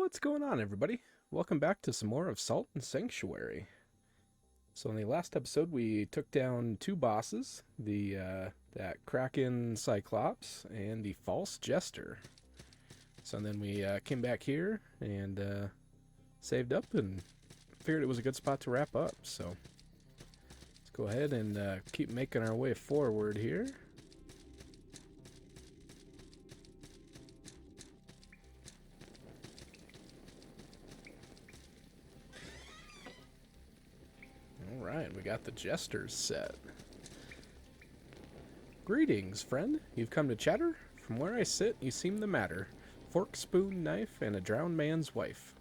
What's going on, everybody? Welcome back to some more of Salt and Sanctuary. So in the last episode, we took down two bosses, that Kraken Cyclops and the False Jester. So then we came back here and saved up and figured it was a good spot to wrap up. So let's go ahead and keep making our way forward here. Alright, we got the Jesters set. Greetings, friend. You've come to chatter? From where I sit, you seem the matter. Fork, spoon, knife, and a drowned man's wife.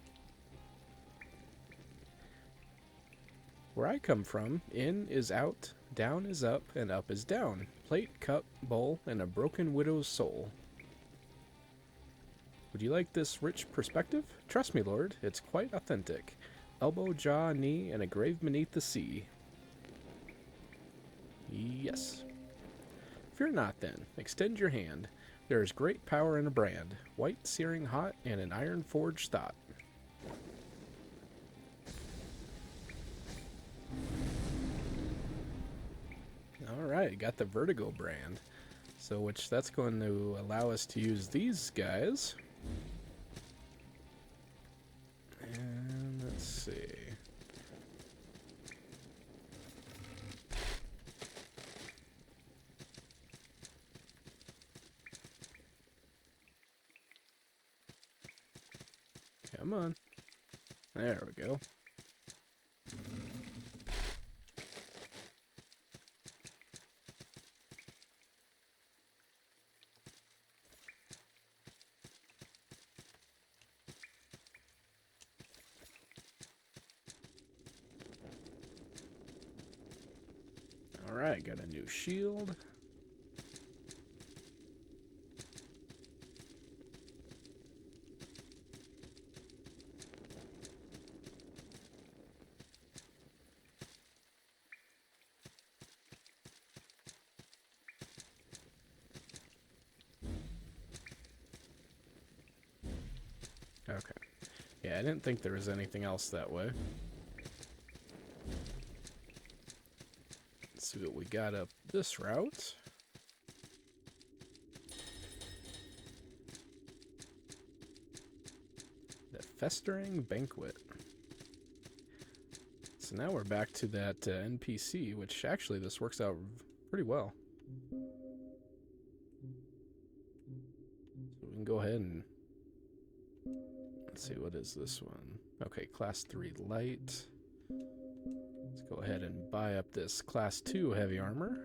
Where I come from, in is out, down is up, and up is down. Plate, cup, bowl, and a broken widow's soul. Would you like this rich perspective? Trust me, Lord, it's quite authentic. Elbow, jaw, knee, and a grave beneath the sea. Yes. Fear not, then. Extend your hand. There is great power in a brand, white, searing hot, and an iron-forged thought. Alright, got the Vertigo brand. So, which that's going to allow us to use these guys. And let's see. Come on. There we go. Alright, got a new shield. Okay. Yeah, I didn't think there was anything else that way. Let's see what we got up this route. The Festering Banquet. So now we're back to that NPC, which actually this works out pretty well. So we can go ahead and... Let's see, what is this one? Okay, Class 3 Light. Let's go ahead and buy up this Class 2 Heavy Armor.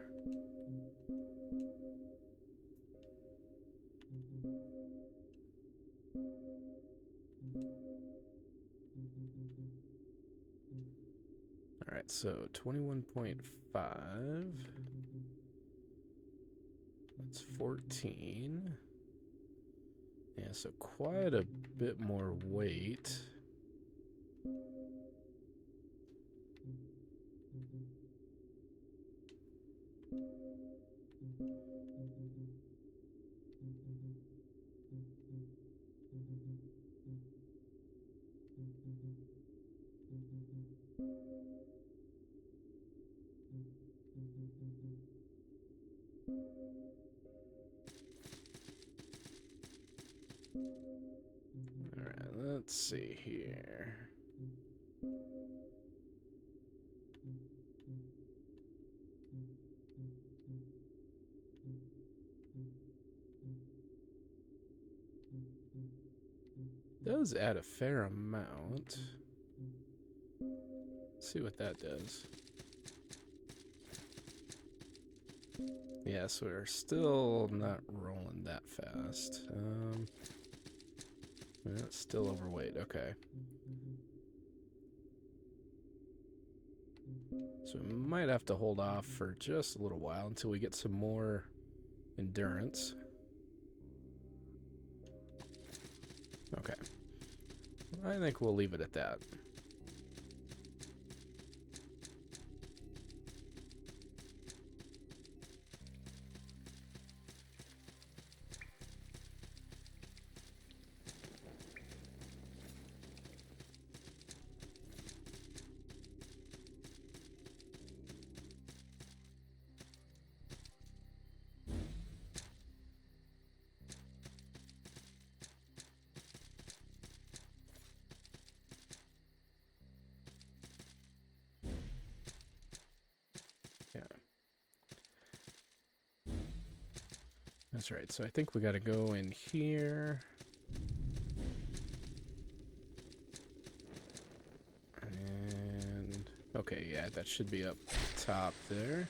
Alright, so 21.5. That's 14. Yeah, so quite a bit more weight. Alright, let's see here. Does add a fair amount. Let's see what that does. Yes, we're still not rolling that fast. It's still overweight, okay. So we might have to hold off for just a little while until we get some more endurance. Okay. I think we'll leave it at that. That's right, so I think we gotta go in here. And... okay, yeah, that should be up top there.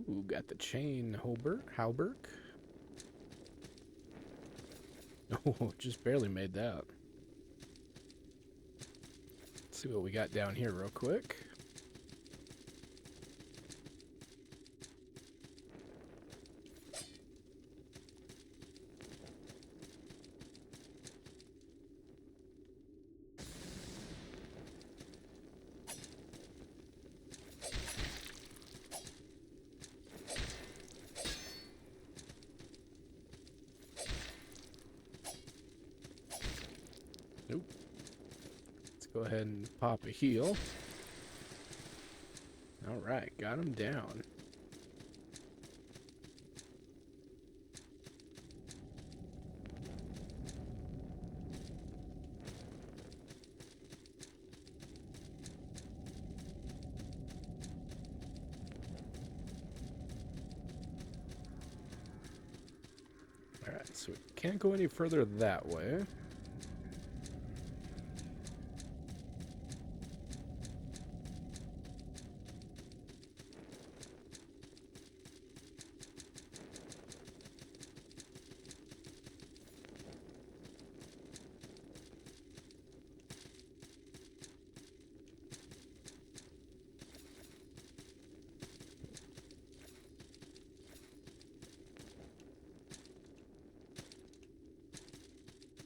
Ooh, got the chain halberg. Oh, just barely made that. Let's see what we got down here real quick. Nope. Let's go ahead and pop a heal. Alright, got him down. Alright, so we can't go any further that way.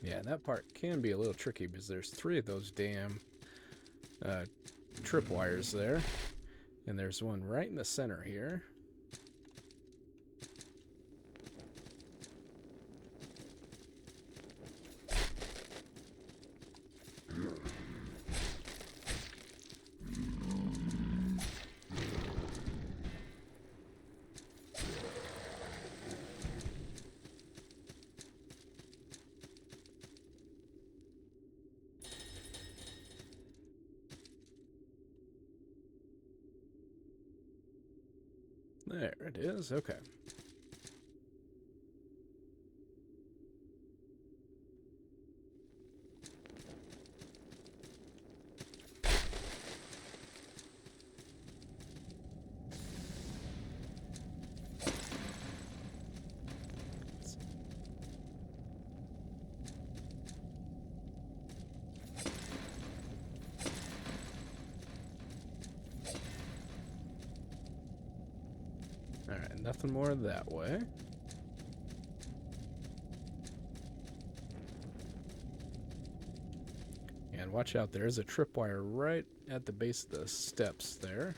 Yeah, that part can be a little tricky because there's 3 of those damn tripwires there. And there's one right in the center here. There it is, okay. Alright, nothing more that way. And watch out, there is a tripwire right at the base of the steps there.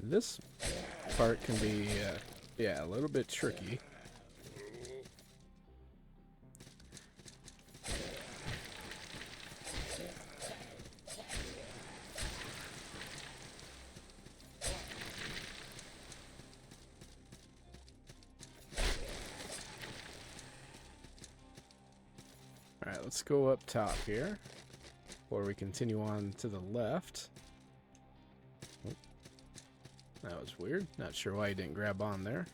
This part can be, yeah, a little bit tricky. Alright, let's go up top here, before we continue on to the left. That was weird. Not sure why he didn't grab on there.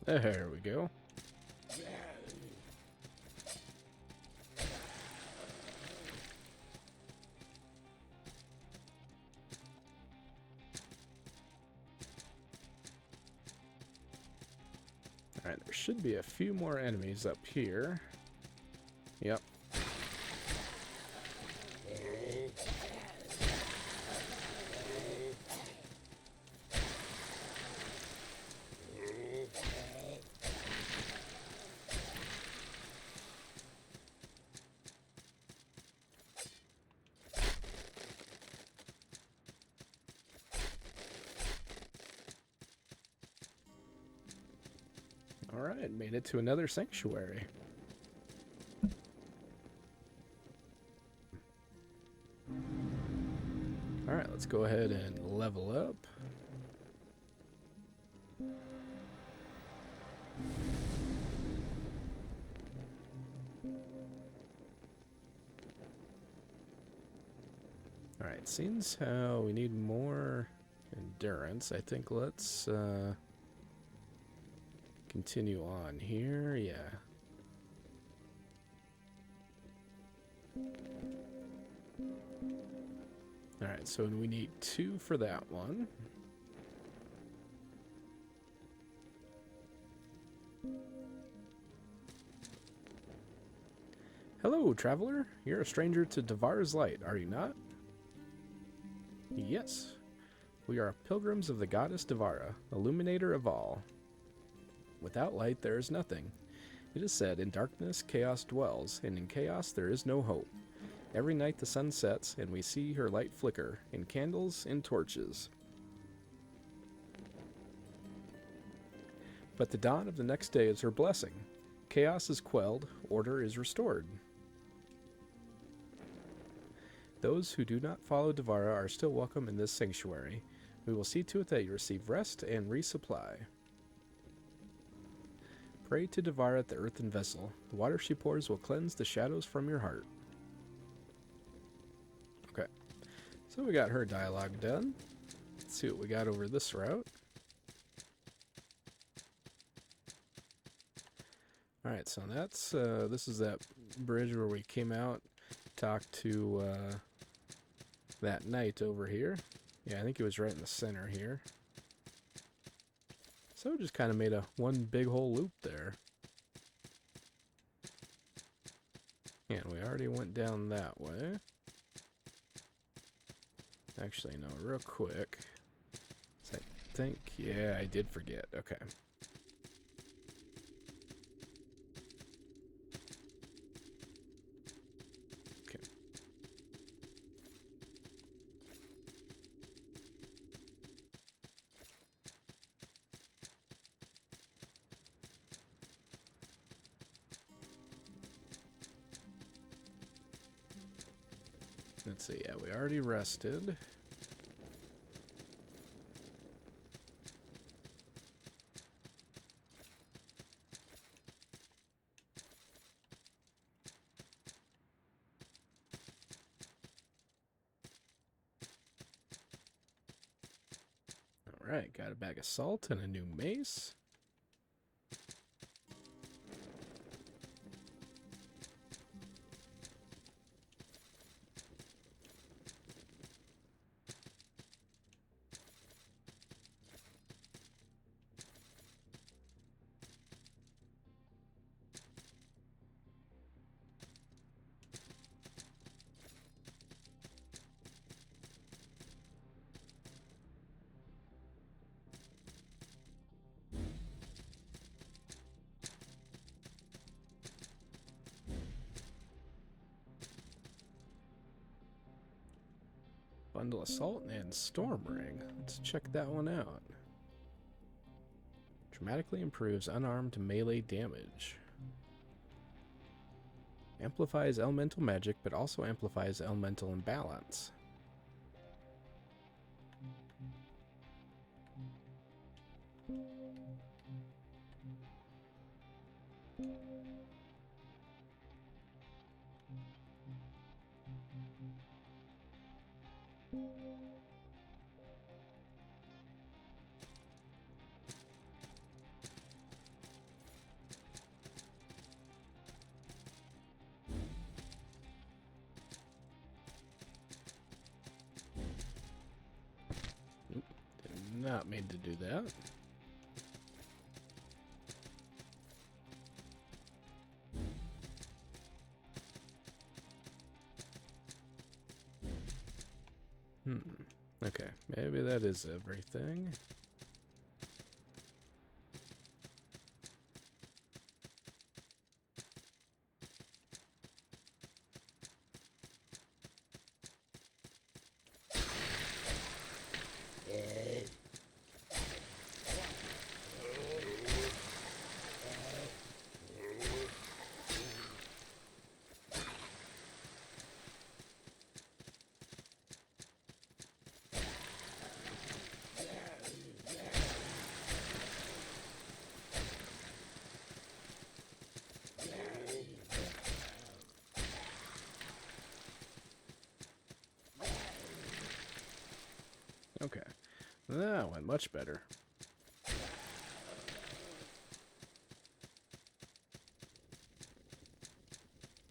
There we go. Alright, there should be a few more enemies up here. Yep. Alright, made it to another sanctuary. Alright, let's go ahead and level up. Alright, seems how we need more endurance. I think let's continue on here, yeah. Alright, so we need 2 for that one. Hello, traveler. You're a stranger to Devar's Light, are you not? Yes. We are pilgrims of the goddess Devara, illuminator of all. Without light there is nothing. It is said, in darkness chaos dwells, and in chaos there is no hope. Every night the sun sets, and we see her light flicker, in candles and torches. But the dawn of the next day is her blessing. Chaos is quelled, order is restored. Those who do not follow Devara are still welcome in this sanctuary. We will see to it that you receive rest and resupply. Pray to Devara at the earthen vessel. The water she pours will cleanse the shadows from your heart. Okay, so we got her dialogue done. Let's see what we got over this route. Alright, so that's, this is that bridge where we came out, talked to, that knight over here. Yeah, I think it was right in the center here. So just kind of made a one big whole loop there. And we already went down that way. Actually, no, real quick. I think, yeah, I did forget. Okay. Let's see, yeah, we already rested. Alright, got a bag of salt and a new mace. Bundle of salt and storm ring. Let's check that one out. Dramatically improves unarmed melee damage. Amplifies elemental magic, but also amplifies elemental imbalance. not mean to do that. Okay, maybe that is everything. Okay, that went much better.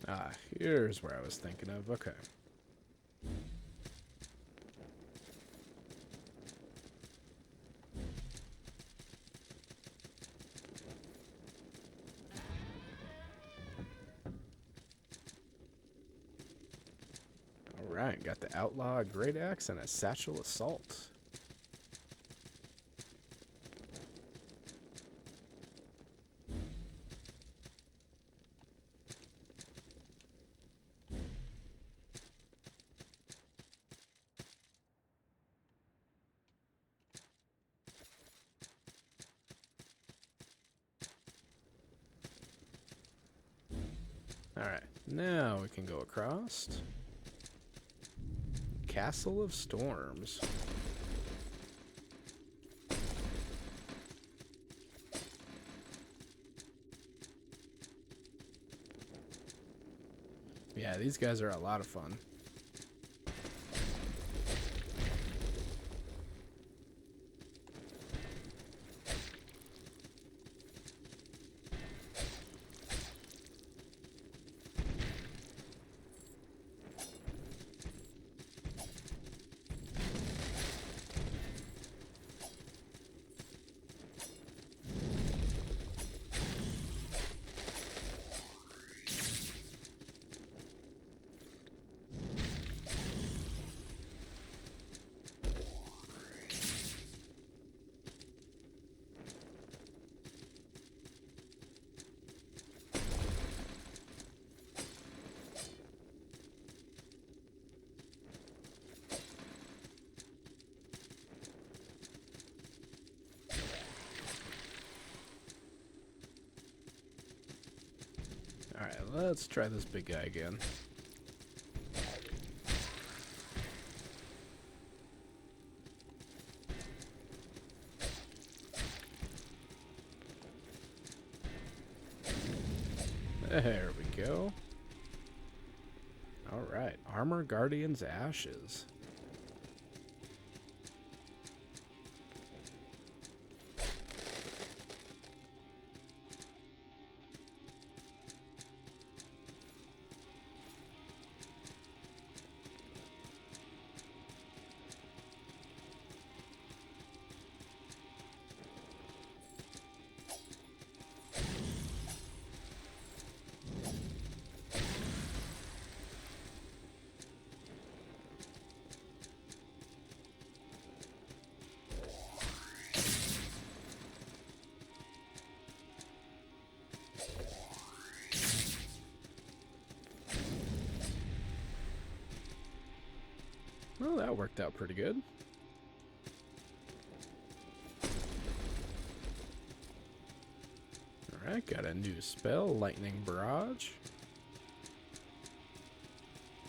Ah, here's where I was thinking of. Okay. Alright, got the outlaw great axe and a satchel assault. Alright, now we can go across. Castle of Storms. Yeah, these guys are a lot of fun. Alright, let's try this big guy again. There we go. Alright, Armor Guardian's Ashes. Well, that worked out pretty good. Alright, got a new spell, Lightning Barrage.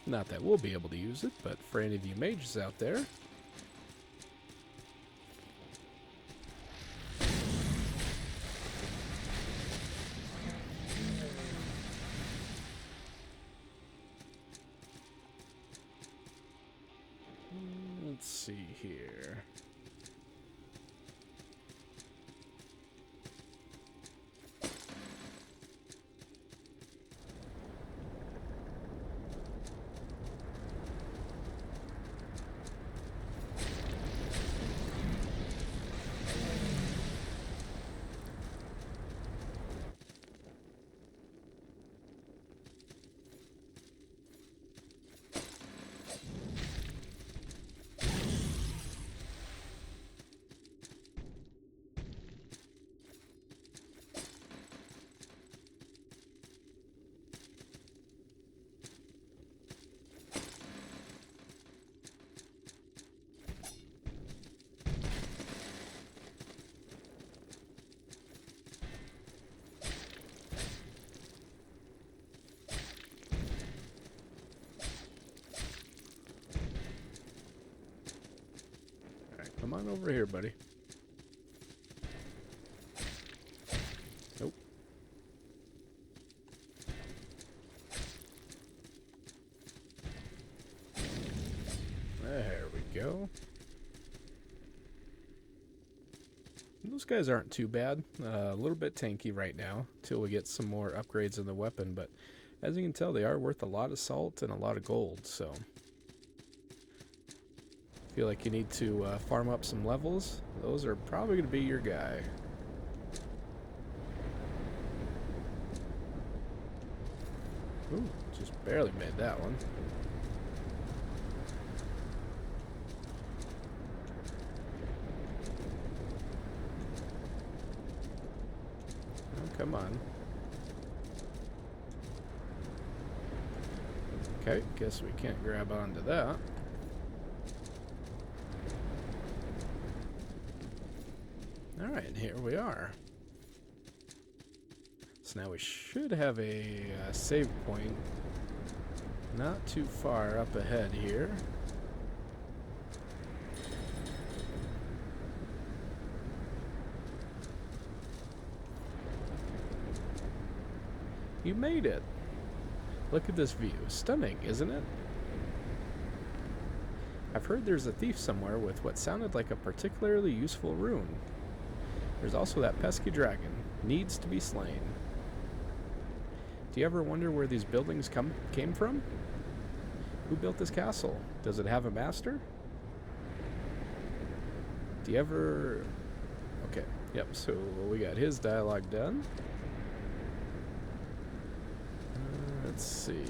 Not that we'll be able to use it, but for any of you mages out there. Let's see here. on over here, buddy. Nope. There we go. Those guys aren't too bad. A little bit tanky right now, till we get some more upgrades in the weapon, but as you can tell, they are worth a lot of salt and a lot of gold, so feel like you need to farm up some levels. Those are probably going to be your guy. Ooh, just barely made that one. Oh, come on. Okay, guess we can't grab onto that. Alright, here we are. So now we should have a save point not too far up ahead here. You made it! Look at this view. Stunning, isn't it? I've heard there's a thief somewhere with what sounded like a particularly useful rune. There's also that pesky dragon. Needs to be slain. Do you ever wonder where these buildings came from? Who built this castle? Does it have a master? Do you ever... Okay, yep, so we got his dialogue done. Let's see.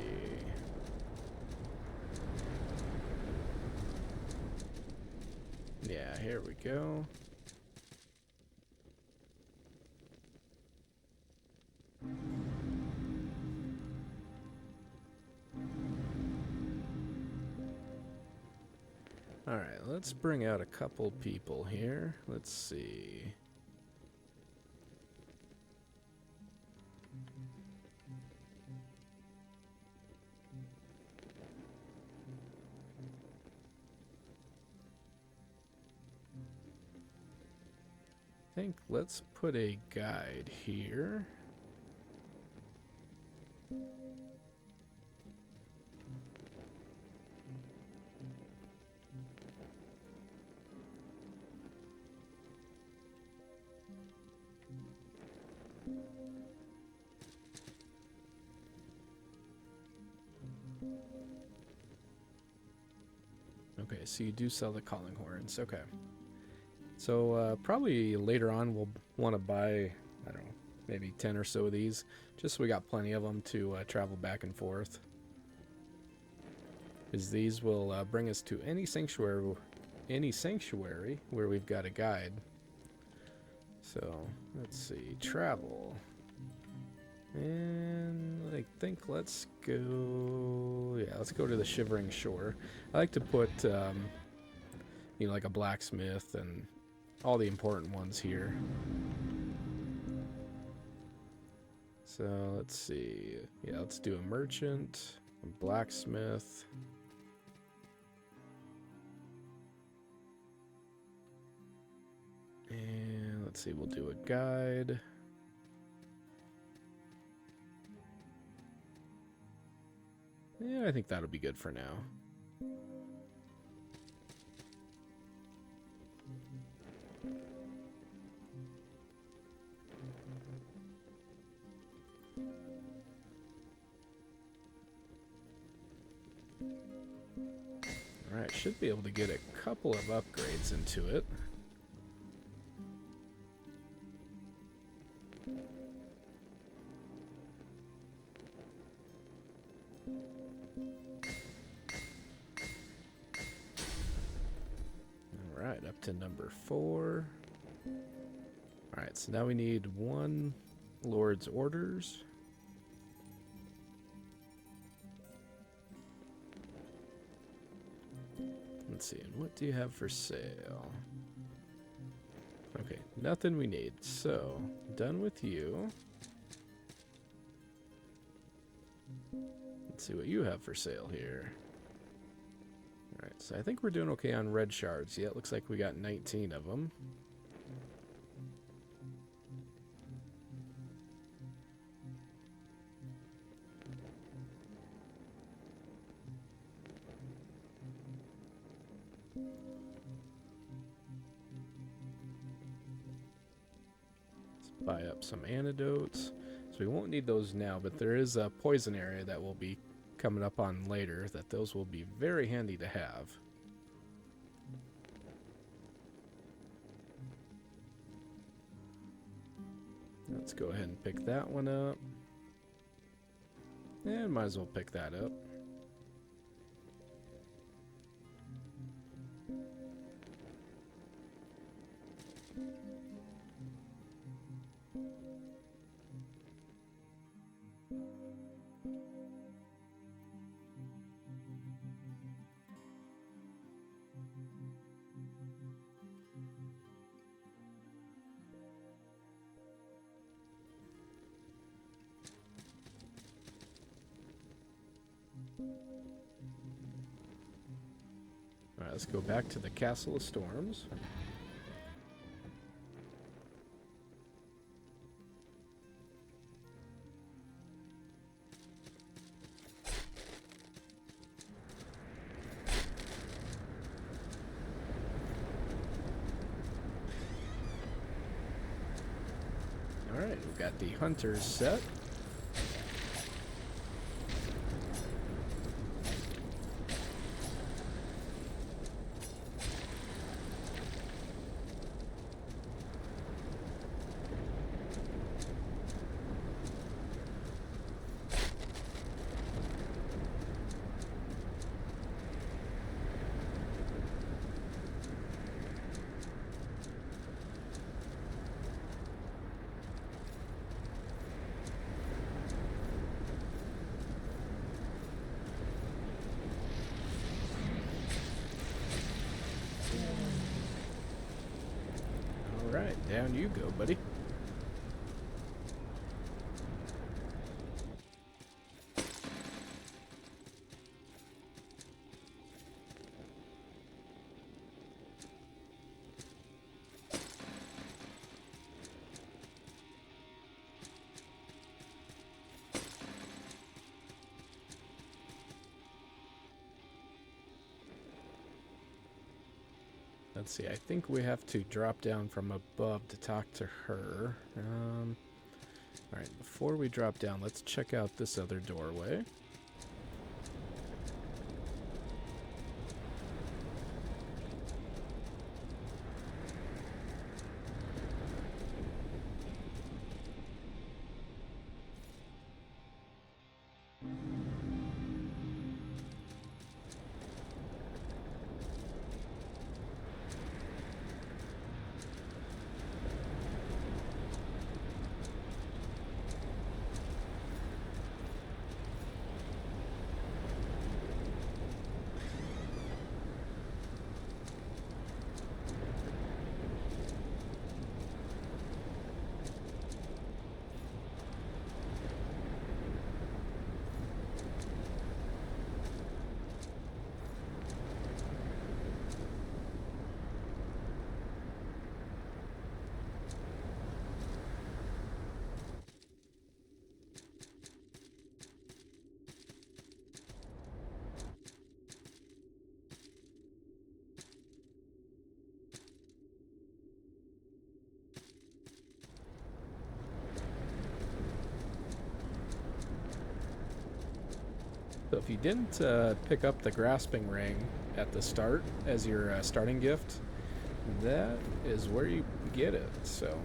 Yeah, here we go. Alright, let's bring out a couple people here. Let's see. I think let's put a guide here. Okay, so you do sell the calling horns. Okay. So probably later on we'll want to buy, I don't know, maybe 10 or so of these, just so we got plenty of them to travel back and forth. Because these will bring us to any sanctuary where we've got a guide. So let's see, travel, and I think let's go. Yeah, let's go to the Shivering Shore. I like to put, you know, like a blacksmith and all the important ones here. So let's see. Yeah, let's do a merchant, a blacksmith. And let's see, we'll do a guide. Yeah, I think that'll be good for now. Alright, should be able to get a couple of upgrades into it. Alright, up to number 4. Alright, so now we need 1 Lord's Orders. Let's see, and what do you have for sale? Okay, nothing we need. So, done with you. Let's see what you have for sale here. Alright, so I think we're doing okay on red shards. Yeah, it looks like we got 19 of them. Buy up some antidotes. So we won't need those now, but there is a poison area that will be coming up on later that those will be very handy to have. Let's go ahead and pick that one up. And might as well pick that up. Alright, let's go back to the Castle of Storms. Alright, we've got the Hunters set. Alright, down you go, buddy. Let's see, I think we have to drop down from above to talk to her. Alright, before we drop down, let's check out this other doorway. So if you didn't pick up the grasping ring at the start as your starting gift, that is where you get it. So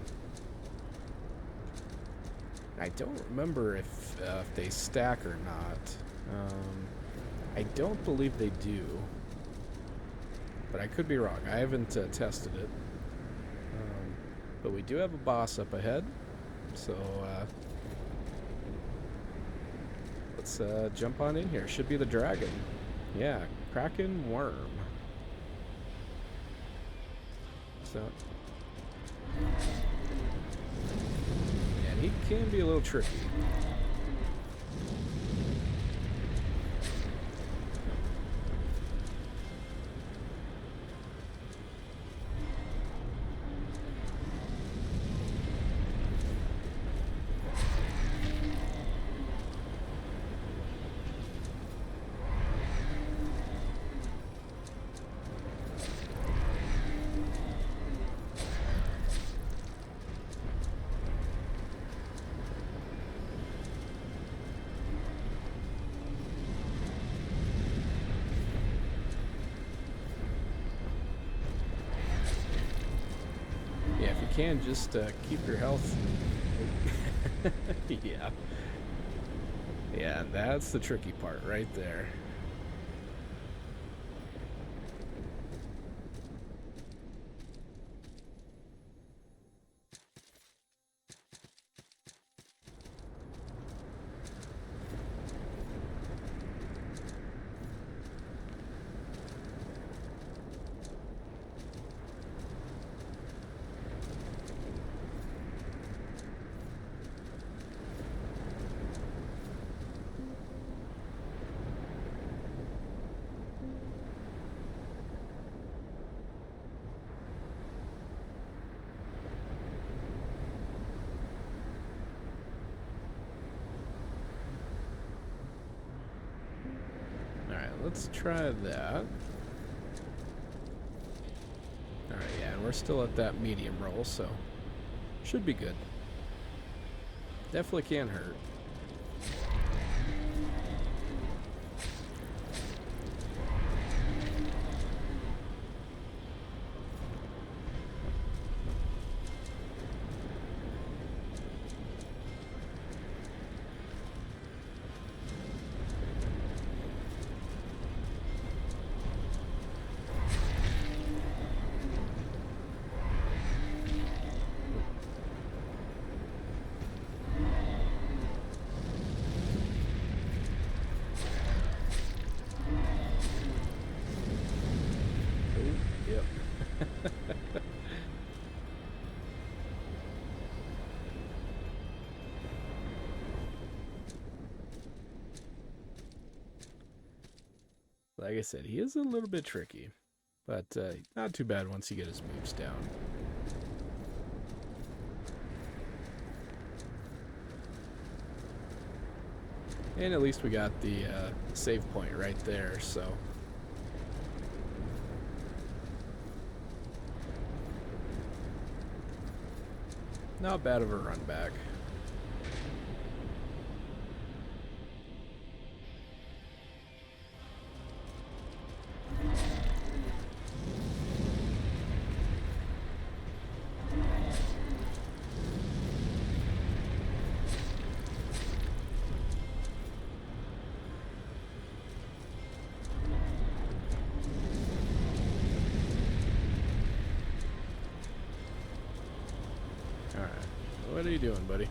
I don't remember if they stack or not. I don't believe they do, but I could be wrong. I haven't tested it. But we do have a boss up ahead, so let's jump on in here. Should be the dragon. Yeah, Kraekan Wyrm. So, and he can be a little tricky. can, just keep your health. Yeah. Yeah, that's the tricky part right there. Let's try that. Alright, yeah, and we're still at that medium roll, so should be good. Definitely can't hurt. Like I said, he is a little bit tricky, but not too bad once you get his moves down. And at least we got the save point right there, so. Not bad of a run back. What are you doing, buddy?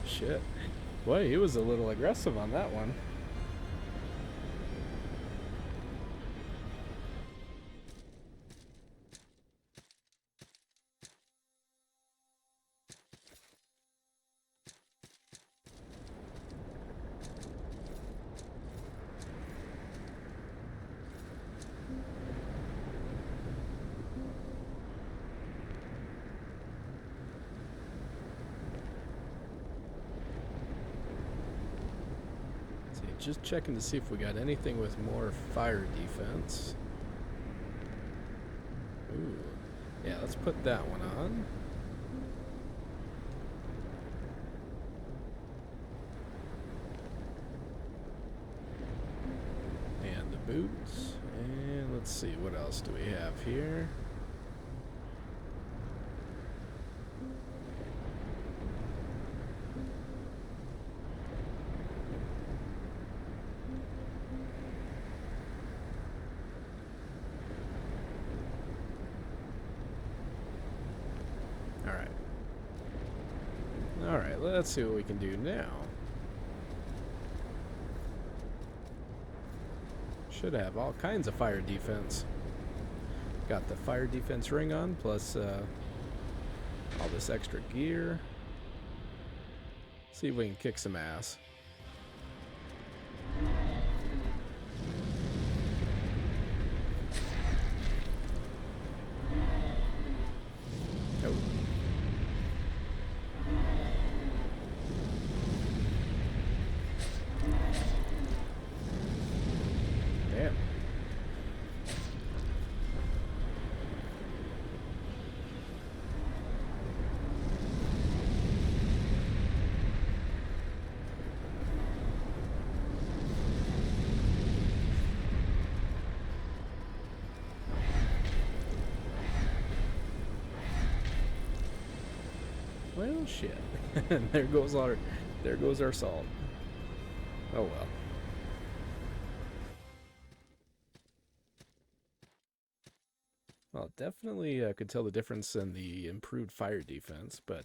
Shit. Boy, he was a little aggressive on that one. Just checking to see if we got anything with more fire defense. Ooh. Yeah, let's put that one on. And the boots. And let's see, what else do we have here? Alright, let's see what we can do now. Should have all kinds of fire defense. Got the fire defense ring on, plus all this extra gear. See if we can kick some ass. Well, shit. There goes our salt. Oh well. Well, definitely could tell the difference in the improved fire defense, but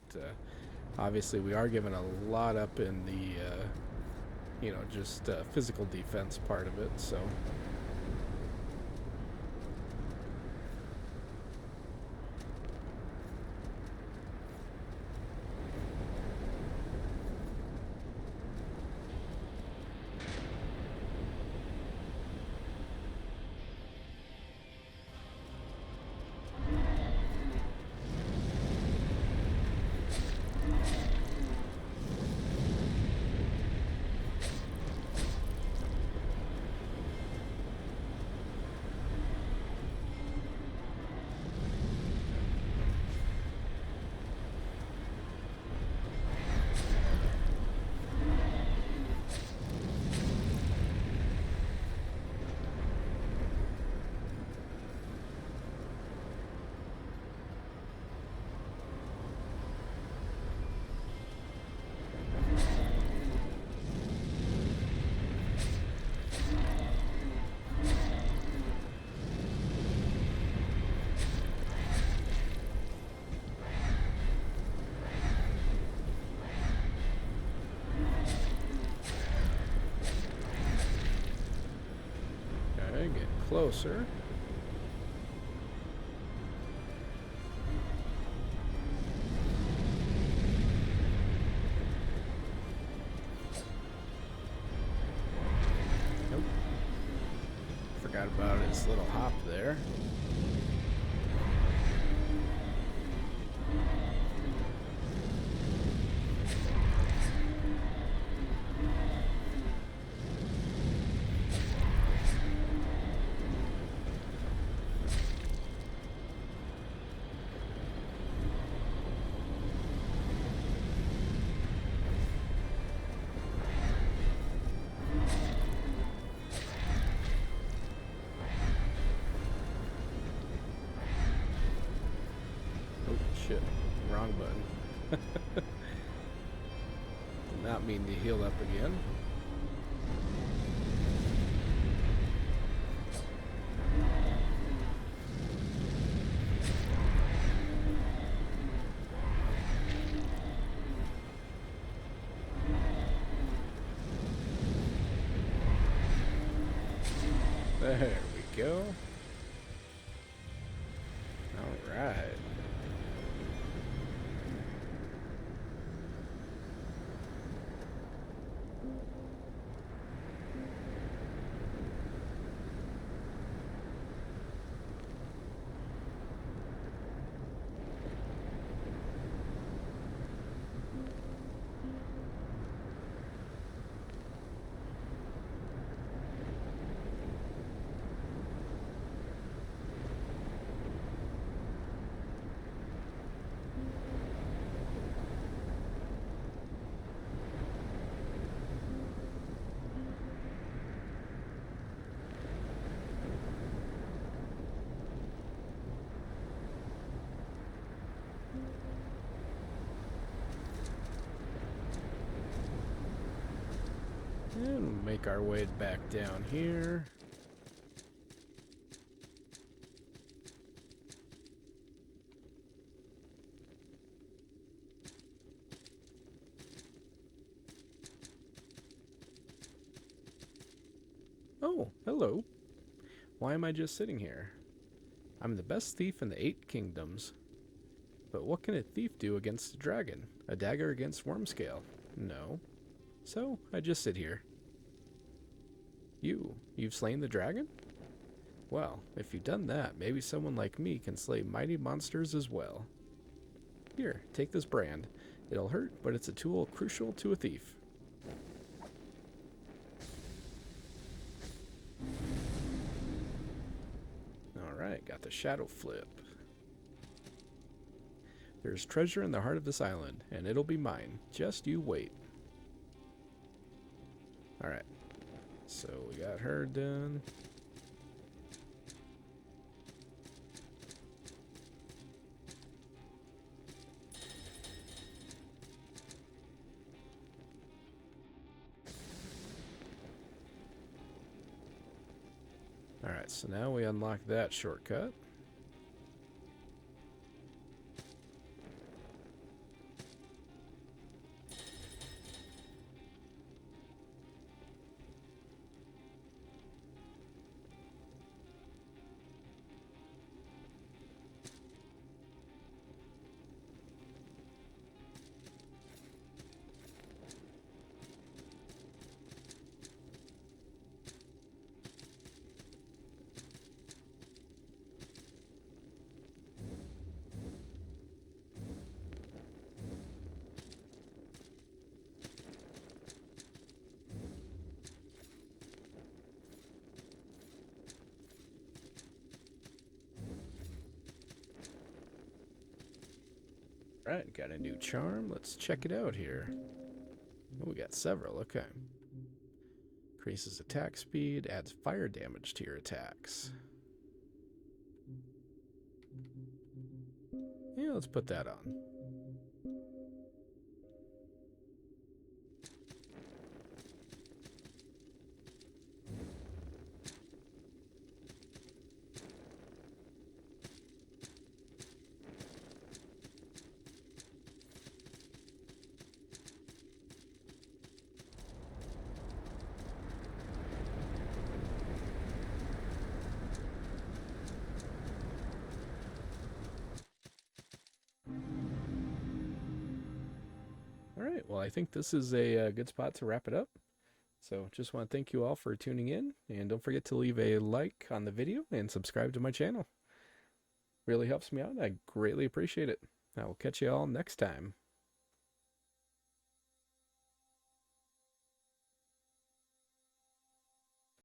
obviously we are giving a lot up in the, just physical defense part of it, so. Okay, get closer. Nope. Forgot about his little hop there. Shit, wrong button. Did not mean to heal up again. There we go. All right. And make our way back down here. Oh, hello. Why am I just sitting here? I'm the best thief in the 8 kingdoms. But what can a thief do against a dragon? A dagger against worm scale? No. So, I just sit here. You've slain the dragon? Well, if you've done that, maybe someone like me can slay mighty monsters as well. Here, take this brand. It'll hurt, but it's a tool crucial to a thief. Alright, got the shadow flip. There's treasure in the heart of this island, and it'll be mine. Just you wait. Alright. So we got her done. Alright, so now we unlock that shortcut. Alright, got a new charm. Let's check it out here. Oh, we got several. Okay. Increases attack speed, adds fire damage to your attacks. Yeah, let's put that on. Alright, well, I think this is a good spot to wrap it up. So just want to thank you all for tuning in, and don't forget to leave a like on the video and subscribe to my channel. Really helps me out. I greatly appreciate it. I will catch you all next time.